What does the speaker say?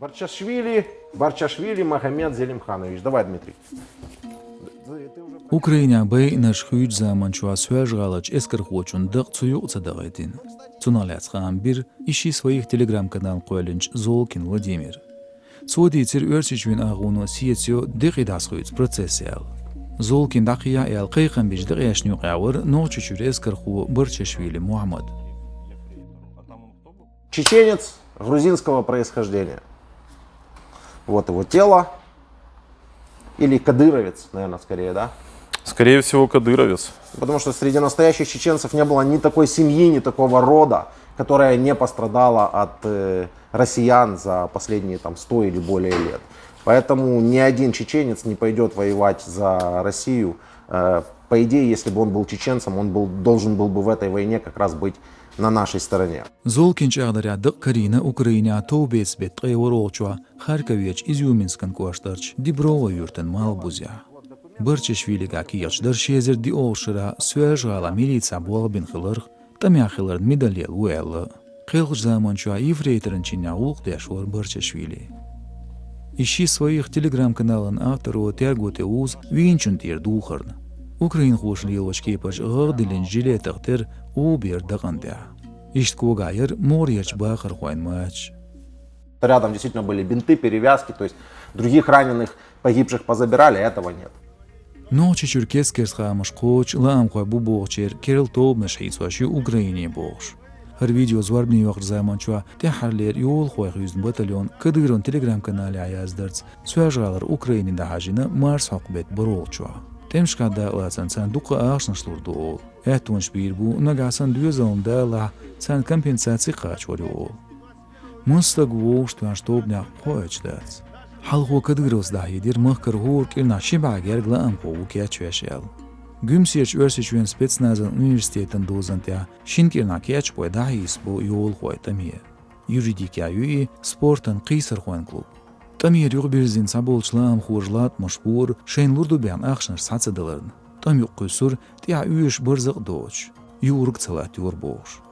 Барчашвили Магомед Зелимханович. Давай, Дмитрий. Ukrayna bay nashxuyj zaman çwa swajgalaç eskerxoçun dıq suyu uçadağıdın. Цуналяцхан bir işi своих телеграм-канал qoylinç Zolkin Vladimir. Soditsir örsiçvin ağunu siyetsyo dığidasxuyj procesiyal. Zolkin daqiya el qayqan bij dığyaşnyu qawır noçuçur eskerxu Barchashvili Muhammad. Чеченец грузинского происхождения. Вот его тело. Или кадыровец, наверное, скорее, да? Скорее всего, кадыровец. Потому что среди настоящих чеченцев не было ни такой семьи, ни такого рода, которая не пострадала от россиян за последние 100 или более лет. Поэтому ни один чеченец не пойдет воевать за Россию. По идее, если бы он был чеченцем, он должен был бы в этой войне как раз быть на нашей стороне. Zolkinç ağdarya dıq Karina Ukrayna tobets bet qevorolçwa Kharkovich Izyuminskan koştarç Dibrova yurtun Malbuzya. Barchashvili gaki yaşdar şezir di olşıra swajgala militsa bolbin xılırq tamyaxılar medalyal uel. Qilq zamançwa ефрейторын чиня улq deshwar Barchashvili. Ищи своих телеграм-каналын автору тяготе уз винчун тир духарн. Украин xoşliyelочки паж гъдилин жилетахтер убер даганда. Иштко гайер морьяч бахар хуайнмач. Рядом действительно были бинты, перевязки, то есть других раненых, погибших позабирали, этого нет. Ночи чуркескерс хамаш коч лам хой бу богчер керл тобнаш хисваши Украине богш. Her video zwarбни вақт заманчва tehharler yol хой хюзн батальон кадырон телеграм канале аяздарц свяжалар Украине дахажина марс хақбет боролчва. Temşkada lasan sen duqa ağışnaşlurdu ol. Ehtunç bir bu nagasan düzalında la sen kompensasiya qaçvori ol. Mısta guvoş tuan stobna qoyçdats. Halqo kadırız dahidir mıhkır hur kirna şibager glam qovu keçveşel. Gümsiyeç örsiçven spetsnazın üniversitetin dozantya şinkirna keçpoy dahis bu yol qoytamiye. Юридикя юи спортан qisar qoyn klub. Тамир югбирзин саболчлам хуржлат машбур шейн лурдубян ахшнар сацадылырн. Там юққусур тя үйш бырзық доч. Юрг цалат юрбош.